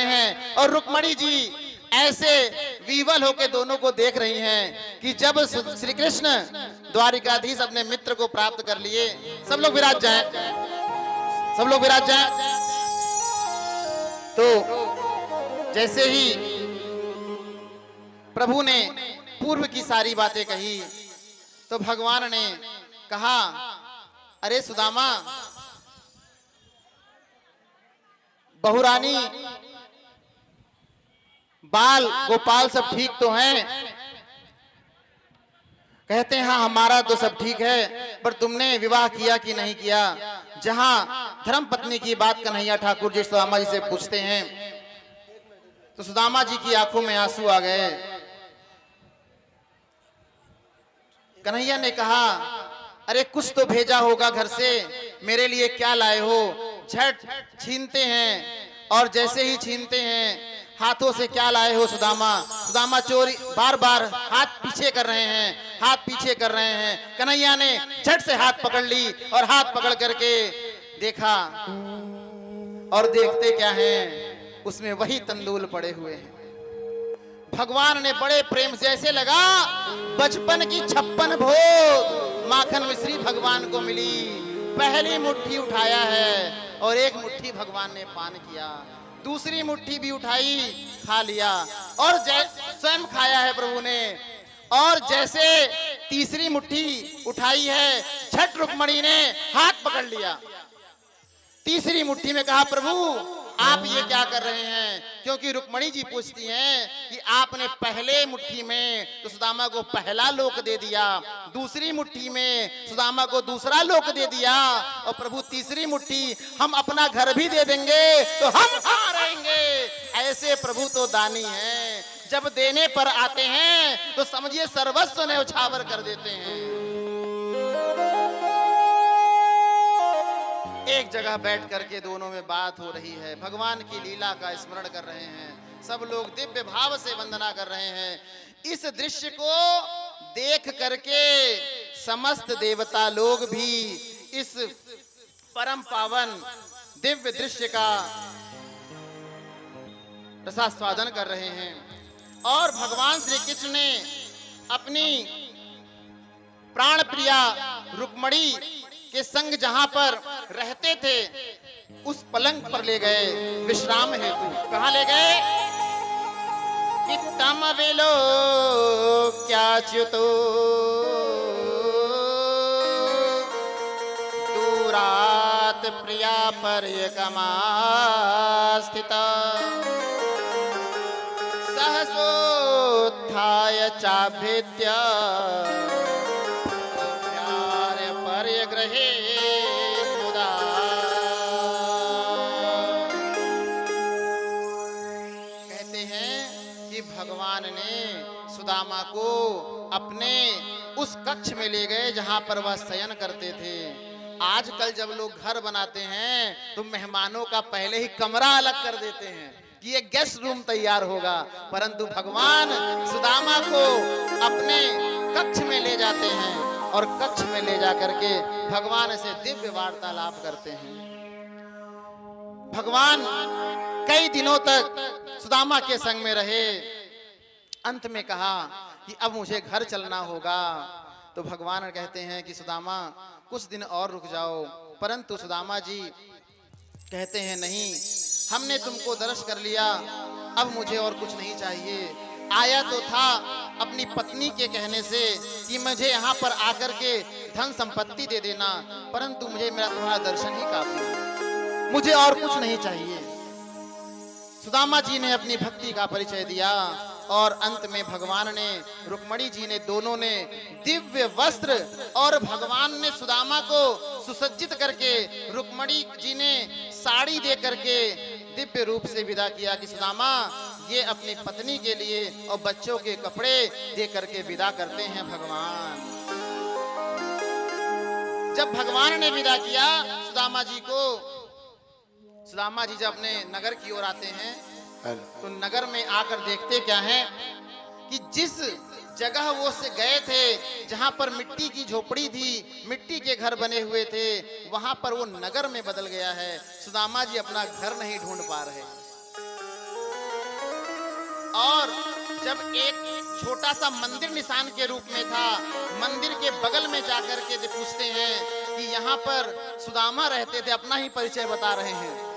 हैं और रुक्मणी जी ऐसे विवल होकर दोनों को देख रही हैं कि जब श्री कृष्ण द्वारिकाधीश अपने मित्र को प्राप्त कर लिए। सब लोग विराज जाएं, सब लोग विराज जाएं। तो जैसे ही प्रभु ने पूर्व की सारी बातें कही तो भगवान ने कहा, अरे सुदामा, बहुरानी, बाल, गोपाल सब ठीक तो हैं? कहते हैं हाँ, हमारा तो सब ठीक है, पर तुमने विवाह किया कि नहीं किया? जहां धर्म पत्नी की बात कन्हैया ठाकुर जी सुदामा जी से पूछते हैं तो सुदामा जी की आंखों में आंसू आ गए। कन्हैया ने कहा, अरे कुछ तो भेजा होगा घर से, मेरे लिए क्या लाए हो? झट छीनते हैं और जैसे ही छीनते हैं हाथों से क्या लाए हो सुदामा? सुदामा चोरी बार बार हाथ पीछे कर रहे हैं, हाथ पीछे कर रहे हैं। कन्हैया ने झट से हाथ पकड़ ली और हाथ पकड़ करके देखा और देखते क्या हैं, उसमें वही तंदूल पड़े हुए हैं। भगवान ने बड़े प्रेम से, ऐसे लगा बचपन की 56 भोग माखन मिश्री भगवान को मिली। पहली मुट्ठी उठाया है और एक मुट्ठी भगवान ने पान किया, दूसरी मुट्ठी भी उठाई, खा लिया और स्वयं खाया है प्रभु ने। और जैसे तीसरी मुट्ठी उठाई है, झट रुक्मणी ने हाथ पकड़ लिया। तीसरी मुट्ठी में कहा, प्रभु आप ये क्या कर रहे हैं? क्योंकि रुक्मणी जी पूछती हैं कि आपने पहले मुट्ठी में तो सुदामा को पहला लोक दे दिया, दूसरी मुट्ठी में सुदामा को दूसरा लोक दे दिया, और प्रभु तीसरी मुट्ठी हम अपना घर भी दे देंगे तो हम कहाँ रहेंगे? ऐसे प्रभु तो दानी हैं, जब देने पर आते हैं तो समझिए सर्वस्व न्यौछावर कर देते हैं। एक जगह बैठ करके दोनों में बात हो रही है, भगवान की लीला का स्मरण कर रहे हैं, सब लोग दिव्य भाव से वंदना कर रहे हैं। इस दृश्य को देख करके समस्त देवता लोग भी इस परम पावन दिव्य दृश्य का रसास्वादन कर रहे हैं। और भगवान श्री कृष्ण ने अपनी प्राण प्रिया रुक्मणी के संग जहां पर रहते थे उस पलंग पर ले गए विश्राम हेतु। कहां ले गए? कि तम विलो क्या च्युतो दूरात प्रिया पर्यकमास्थिता सहसोत्थाय चाभृत्य पर्यग्रहे मुदा। कहते हैं कि भगवान ने सुदामा को अपने उस कक्ष में ले गए जहां पर वह शयन करते थे। आजकल जब लोग घर बनाते हैं तो मेहमानों का पहले ही कमरा अलग कर देते हैं कि ये गेस्ट रूम तैयार होगा, परंतु भगवान सुदामा को अपने कक्ष में ले जाते हैं और कक्ष में ले जाकर के भगवान से दिव्य वार्तालाप करते हैं। भगवान कई दिनों तक सुदामा के संग में रहे। अंत में कहा कि अब मुझे घर चलना होगा। तो भगवान कहते हैं कि सुदामा कुछ दिन और रुक जाओ, परंतु सुदामा जी कहते हैं नहीं, हमने तुमको दर्श कर लिया, अब मुझे और कुछ नहीं चाहिए। आया तो था अपनी पत्नी के कहने से कि मुझे यहाँ पर आकर के धन संपत्ति दे देना, परंतु मुझे मेरा तुम्हारा दर्शन ही काफी है, मुझे और कुछ नहीं चाहिए। सुदामा जी ने अपनी भक्ति का परिचय दिया और अंत में भगवान ने, रुक्मणी जी ने, दोनों ने दिव्य वस्त्र और भगवान ने सुदामा को सुसज्जित करके रुक्मणी जी ने साड़ी दे करके दिव्य रूप से विदा किया कि सुदामा ये अपनी पत्नी के लिए और बच्चों के कपड़े दे करके विदा करते हैं भगवान। जब भगवान ने विदा किया सुदामा जी को, सुदामा जी जब अपने नगर की ओर आते हैं तो नगर में आकर देखते क्या है कि जिस जगह वो से गए थे, जहां पर मिट्टी की झोपड़ी थी, मिट्टी के घर बने हुए थे, वहां पर वो नगर में बदल गया है। सुदामा जी अपना घर नहीं ढूंढ पा रहे। और जब एक छोटा सा मंदिर निशान के रूप में था, मंदिर के बगल में जाकर के पूछते हैं कि यहाँ पर सुदामा रहते थे। अपना ही परिचय बता रहे हैं,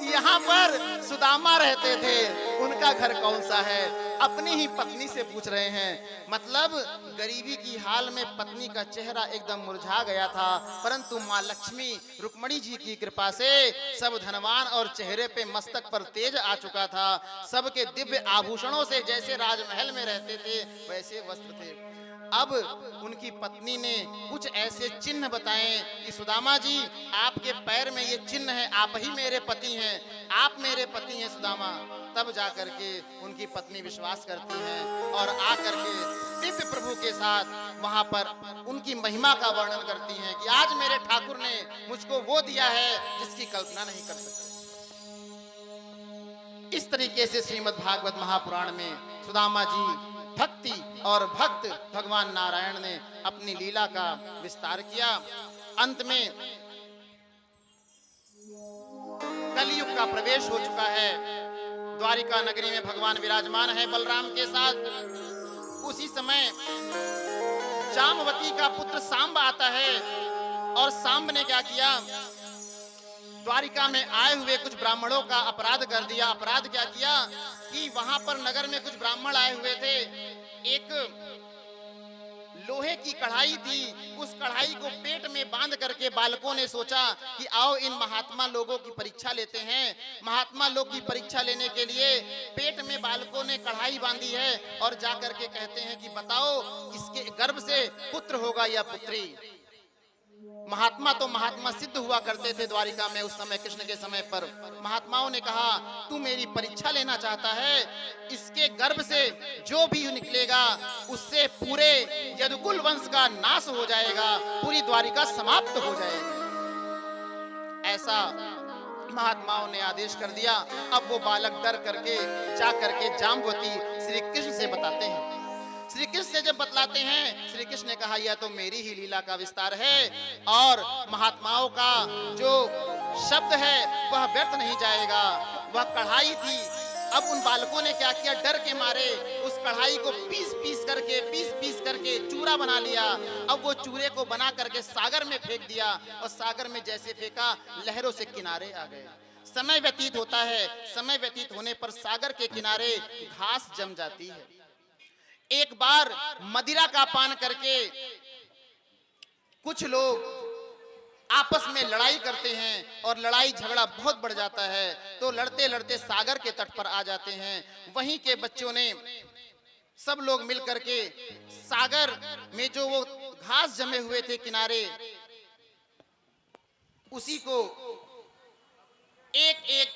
यहाँ पर सुदामा रहते थे, उनका घर कौन सा है, अपनी ही पत्नी से पूछ रहे हैं। मतलब गरीबी की हाल में पत्नी का चेहरा एकदम मुरझा गया था, परंतु माँ लक्ष्मी रुक्मणी जी की कृपा से सब धनवान और चेहरे पे मस्तक पर तेज आ चुका था। सबके दिव्य आभूषणों से जैसे राजमहल में रहते थे वैसे वस्त्र थे। अब उनकी पत्नी ने कुछ ऐसे चिन्ह बताए कि सुदामा जी, आपके पैर में ये चिन्ह है, आप ही मेरे पति हैं, आप मेरे पति हैं सुदामा। तब जाकर के उनकी पत्नी विश्वास करती है और आकर के दिव्य प्रभु के साथ वहां पर उनकी महिमा का वर्णन करती हैं कि आज मेरे ठाकुर ने मुझको वो दिया है जिसकी कल्पना नहीं कर सकते। इस तरीके से श्रीमद् भागवत महापुराण में सुदामा जी भक्ति और भक्त भगवान नारायण ने अपनी लीला का विस्तार किया। अंत में कलयुग का प्रवेश हो चुका है। द्वारिका नगरी में भगवान विराजमान है बलराम के साथ। उसी समय जामवती का पुत्र सांब आता है और सांब ने क्या किया, द्वारिका में आए हुए कुछ ब्राह्मणों का अपराध कर दिया। अपराध क्या किया कि वहां पर नगर में कुछ ब्राह्मण आए हुए थे, एक लोहे की कढ़ाई थी, उस कढ़ाई को पेट में बांध करके बालकों ने सोचा कि आओ इन महात्मा लोगों की परीक्षा लेते हैं। महात्मा लोग की परीक्षा लेने के लिए पेट में बालकों ने कढ़ाई बांधी है और जाकर के कहते हैं कि बताओ इसके गर्भ से पुत्र होगा या पुत्री। महात्मा तो महात्मा सिद्ध हुआ करते थे द्वारिका में उस समय, कृष्ण के समय पर। महात्माओं ने कहा तू मेरी परीक्षा लेना चाहता है, इसके गर्भ से जो भी निकलेगा उससे पूरे यदुकुल वंश का नाश हो जाएगा, पूरी द्वारिका समाप्त हो जाएगी। ऐसा महात्माओं ने आदेश कर दिया। अब वो बालक डर करके जा करके जाम्बवती श्री कृष्ण से बताते हैं। श्री कृष्ण से जब बतलाते हैं, श्री कृष्ण ने कहा यह तो मेरी ही लीला का विस्तार है और महात्माओं का जो शब्द है वह व्यर्थ नहीं जाएगा। वह कढ़ाई थी। अब उन बालकों ने क्या किया, डर के मारे उस कढ़ाई को पीस पीस करके चूरा बना लिया। अब वो चूरे को बना करके सागर में फेंक दिया और सागर में जैसे फेंका लहरों से किनारे आ गए। समय व्यतीत होता है, समय व्यतीत होने पर सागर के किनारे घास जम जाती है। एक बार मदिरा का पान करके कुछ लोग आपस में लड़ाई करते हैं और लड़ाई झगड़ा बहुत बढ़ जाता है, तो लड़ते लड़ते सागर के तट पर आ जाते हैं। वहीं के बच्चों ने सब लोग मिल करके सागर में जो वो घास जमे हुए थे किनारे, उसी को एक एक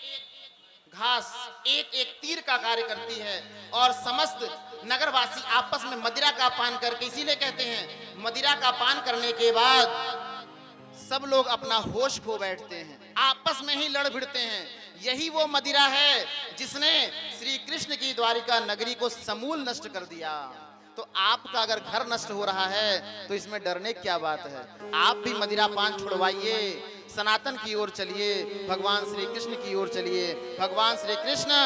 घास एक एक तीर का कार्य करती है और समस्त नगरवासी आपस में मदिरा का पान करके, इसीलिए कहते हैं मदिरा का पान करने के बाद सब लोग अपना होश खो बैठते हैं, आपस में ही लड़ भिड़ते हैं। यही वो मदिरा है जिसने श्री कृष्ण की द्वारिका नगरी को समूल नष्ट कर दिया। तो आपका अगर घर नष्ट हो रहा है तो इसमें डरने क्या बात है। आप भी मदिरा पान छुड़वाइए, सनातन की ओर चलिए, भगवान श्री कृष्ण की ओर चलिए। भगवान श्री कृष्ण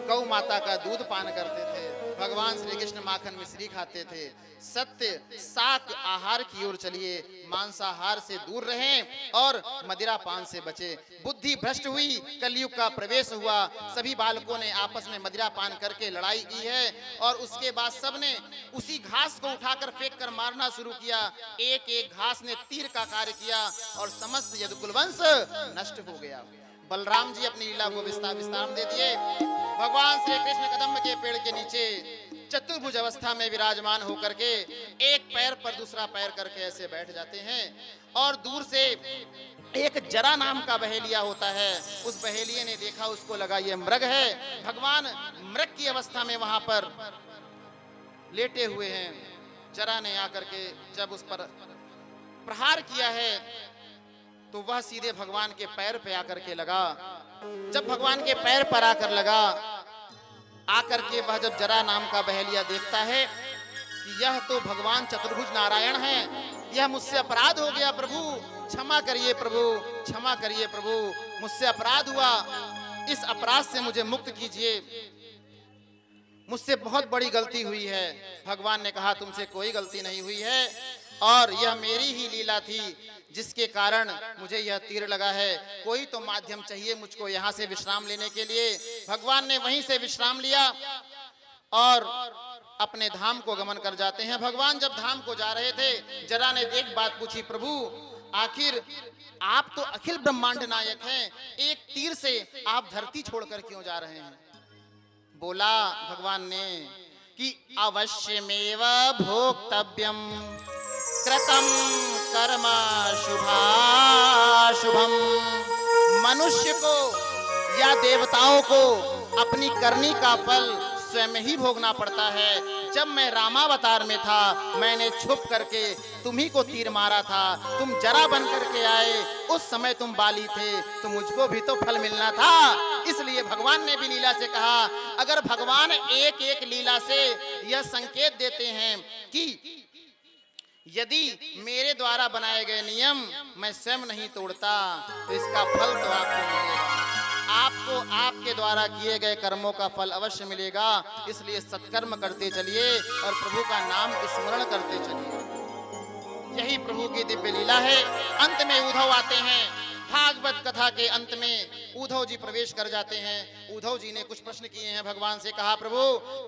गौ माता का दूध पान करते थे, भगवान श्री कृष्ण माखन मिश्री खाते थे। सत्य शाक आहार की ओर चलिए, मांसाहार से दूर रहें और मदिरा पान से बचे। बुद्धि भ्रष्ट हुई, कलयुग का प्रवेश हुआ, सभी बालकों ने आपस में मदिरा पान करके लड़ाई की है और उसके बाद सबने उसी घास को उठाकर फेंक कर मारना शुरू किया। एक एक घास ने तीर का कार्य किया और समस्त यदुकुल वंश नष्ट हो गया। बलराम जी अपनी लीला को विस्तार दे दिए। भगवान श्री कृष्ण कदम्ब के पेड़ के नीचे चतुर्भुज अवस्था में विराजमान होकर के एक पैर पर दूसरा पैर करके ऐसे बैठ जाते हैं और दूर से एक जरा नाम का बहेलिया होता है। उस बहेलिये ने देखा, उसको लगा ये मृग है। भगवान मृग की अवस्था में वहां पर लेटे हुए हैं। जरा ने आकर के जब उस पर प्रहार किया है तो वह सीधे भगवान के पैर पे आकर के लगा। जब भगवान के पैर पर आकर लगा, आकर के वह जब जरा नाम का बहेलिया देखता है कि यह तो भगवान चतुर्भुज नारायण हैं, यह मुझसे अपराध हो गया प्रभु, क्षमा करिए प्रभु, क्षमा करिए प्रभु, मुझसे अपराध हुआ। इस अपराध से मुझे मुक्त कीजिए, मुझसे बहुत बड़ी गलती हुई है। भगवान ने कहा तुमसे कोई गलती नहीं हुई है और यह मेरी ही लीला थी जिसके कारण मुझे यह तीर लगा है। कोई तो माध्यम चाहिए मुझको यहाँ से विश्राम लेने के लिए। भगवान ने वहीं से विश्राम लिया और अपने धाम को गमन कर जाते हैं। भगवान जब धाम को जा रहे थे, जरा ने एक बात पूछी, प्रभु आखिर आप तो अखिल ब्रह्मांड नायक हैं, एक तीर से आप धरती छोड़कर क्यों जा रहे हैं? बोला भगवान ने कि अवश्यमेव भोक्तव्यम कृतम कर्म शुभाशुभम। मनुष्य को या देवताओं को अपनी करनी का फल स्वयं ही भोगना पड़ता है। जब मैं रामावतार में था, मैंने छुप करके तुम्ही को तीर मारा था, तुम जरा बन करके आए, उस समय तुम बाली थे, तो मुझको भी तो फल मिलना था। इसलिए भगवान ने भी लीला से कहा, अगर भगवान एक एक लीला से यह संकेत देते हैं कि यदि मेरे द्वारा बनाए गए नियम मैं स्वयं नहीं तोड़ता तो इसका फल तो आपको मिलेगा, आपको आपके द्वारा किए गए कर्मों का फल अवश्य मिलेगा। इसलिए सत्कर्म करते चलिए और प्रभु का नाम स्मरण करते चलिए। यही प्रभु की दिव्य लीला है। अंत में उद्धव आते हैं। भागवत कथा के अंत में उद्धव जी प्रवेश कर जाते हैं। उद्धव जी ने कुछ प्रश्न किए हैं, भगवान से कहा, प्रभु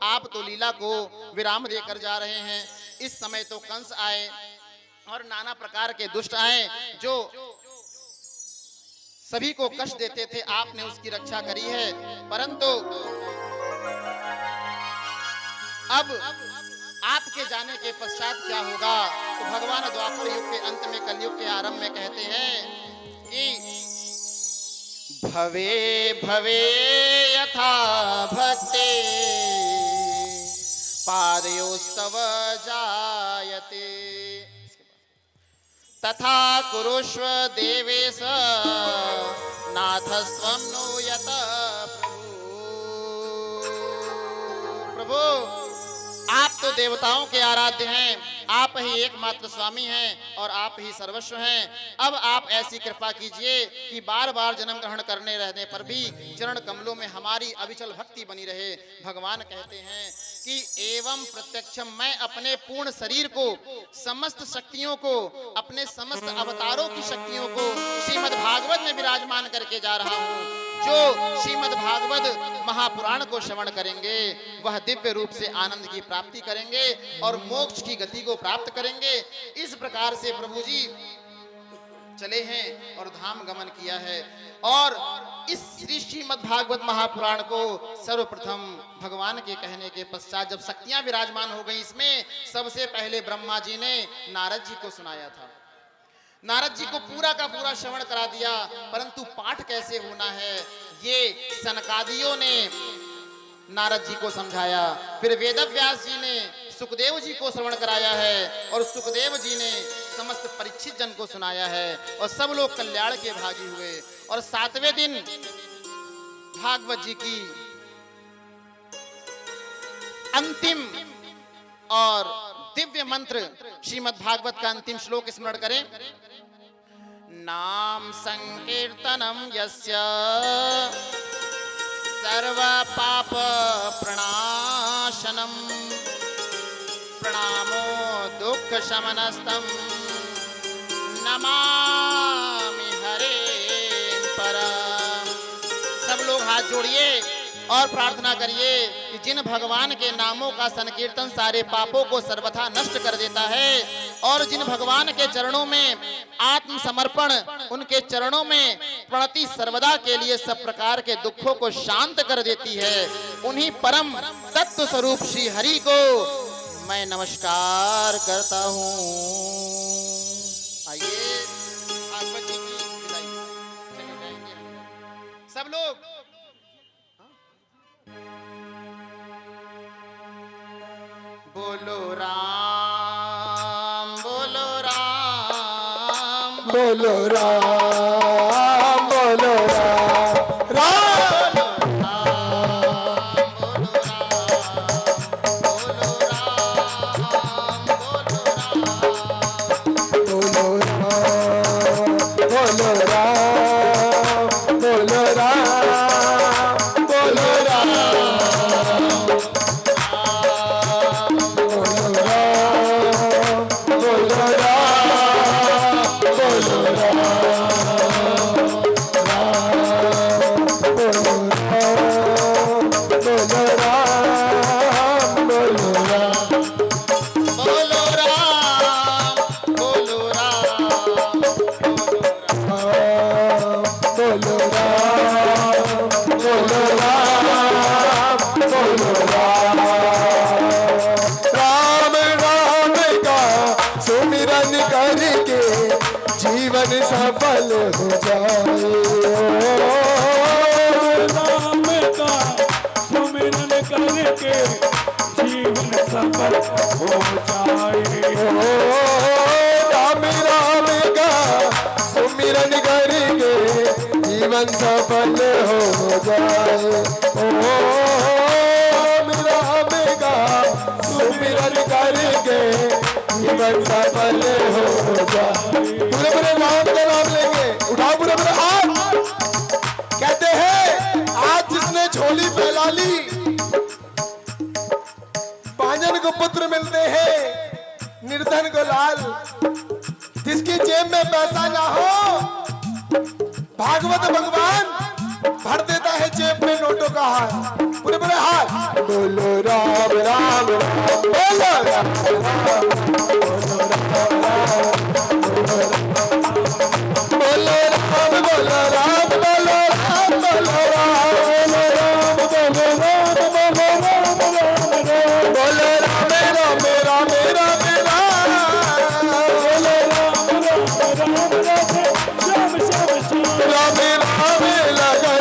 आप तो लीला को विराम देकर जा रहे हैं। इस समय तो कंस आए और नाना प्रकार के दुष्ट आए जो सभी को कष्ट देते थे, आपने उसकी रक्षा करी है, परंतु अब आपके जाने के पश्चात क्या होगा? तो भगवान द्वापर युग के अंत में, कलयुग के आरंभ में कहते हैं कि भवे भवे यथा भक्ते पादयोस्तव जायते तथा कुरुष्व देवेश नाथस्त्वं नो यत प्रभु। आप तो देवताओं के आराध्य हैं, आप ही एकमात्र स्वामी हैं और आप ही सर्वस्व हैं। अब आप ऐसी कृपा कीजिए कि बार बार जन्म ग्रहण करने रहने पर भी चरण कमलों में हमारी अविचल भक्ति बनी रहे। भगवान कहते हैं कि एवं प्रत्यक्षम, मैं अपने पूर्ण शरीर को, समस्त शक्तियों को, अपने समस्त अवतारों की शक्तियों को श्रीमद् भागवत में विराजमान करके जा रहा हूँ। जो श्रीमद् भागवत महापुराण को श्रवण करेंगे वह दिव्य रूप से आनंद की प्राप्ति करेंगे और मोक्ष की गति को प्राप्त करेंगे। इस प्रकार से प्रभु जी चले हैं और धाम गमन किया है। और इस श्रीमद् भागवत महापुराण को सर्वप्रथम भगवान के कहने के पश्चात जब शक्तियां विराजमान हो गई, इसमें सबसे पहले ब्रह्मा जी ने नारद जी को सुनाया था। नारद जी को पूरा का पूरा श्रवण करा दिया, परंतु पाठ कैसे होना है ये सनकादियों ने नारद जी को समझाया। फिर वेदव्यास जी ने सुखदेव जी को श्रवण कराया है और सुखदेव जी ने समस्त परीक्षित जन को सुनाया है और सब लोग कल्याण के भागी हुए। और 7वें दिन भागवत जी की अंतिम और दिव्य मंत्र श्रीमद् भागवत का अंतिम श्लोक स्मरण करें। नाम संकीर्तनम यस्य सर्व पाप प्रणाशनम प्रणामो दुख शमनस्तम नमामि हरे परम। सब लोग हाथ जोड़िए और प्रार्थना करिए कि जिन भगवान के नामों का संकीर्तन सारे पापों को सर्वथा नष्ट कर देता है और जिन भगवान के चरणों में आत्मसमर्पण, उनके चरणों में प्रणति सर्वदा के लिए सब प्रकार के दुखों को शांत कर देती है, उन्हीं परम तत्व स्वरूप श्री हरि को मैं नमस्कार करता हूँ। आइए भागवत जी की विदाई चले जाएंगे सब लोग। बोलो राम बोलो राम बोलो राम बोलो राम राम बोलो राम बोलो राम बोलो राम राम बोलो राम बोलो राम। राम राम का सुमिरन करके जीवन सफल हो जाए। राम का सुमिरन करके जीवन सफल हो जाए। राम राम का सुमिरन करके जीवन सफल हो जाए। राम राम का सुमिरन करके जीवन सफल हो जाए। पूरे पूरे राम का नाम लेंगे, उठाओ पूरे पूरे हाथ। कहते हैं आज जिसने झोली फैला ली बांझन को पुत्र मिलते हैं, निर्धन को लाल। जिसकी जेब में पैसा ना हो भागवत भगवान भर देता है जेब में नोटों का हार। पूरे पूरे हाथ बोलो राम राम राम बोलो राम राम बोलो राम बोलो राम बोलो राम बोलो राम बोलो राम बोलो राम राम राम राम राम राम लगन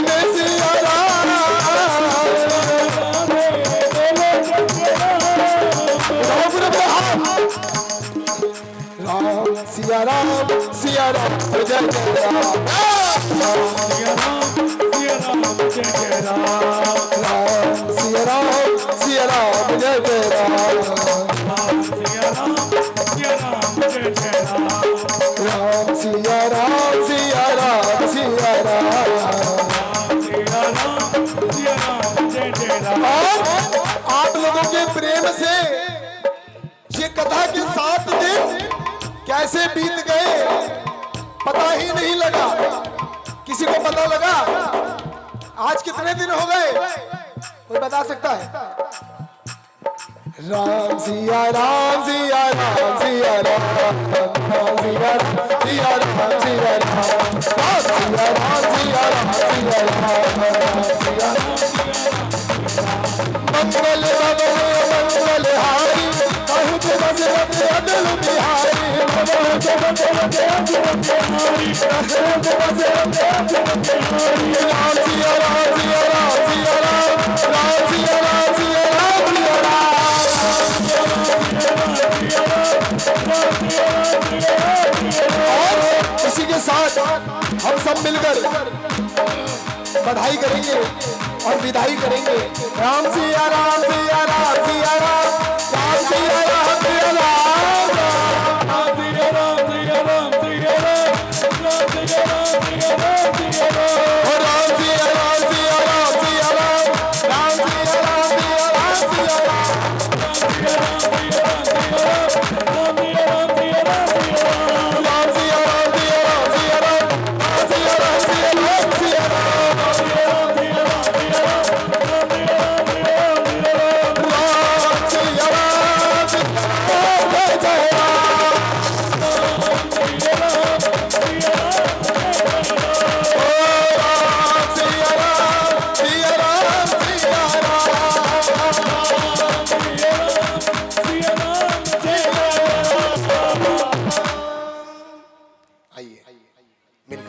सिया राम सिया राम सिया राम जय जय राम। सिया राम जय जय राम। सिया राम सिया राम जय जय राम। सिया राम जय जय राम। राम सिया राम सिया राम सिया राम। सिया राम जय जय राम। आप लोगों के प्रेम से ये कथा के 7 दिन कैसे बीत गए पता ही नहीं लगा। किसी को पता लगा आज कितने दिन हो गए? कोई बता सकता है? राम सिया राम सिया राम सिया राम राम सिया राम सिया राम सिया राम सिया राम सिया राम सिया राम सिया मंगल मंगल हारी कहूँ तो बस अटल बिहारी राम सिया राम सिया राम सिया राम राम सिया राम सिया राम सिया और इसी के साथ हम सब मिलकर बधाई करेंगे और विदाई करेंगे। राम सिया राम सिया राम सिया राम राम सिया राम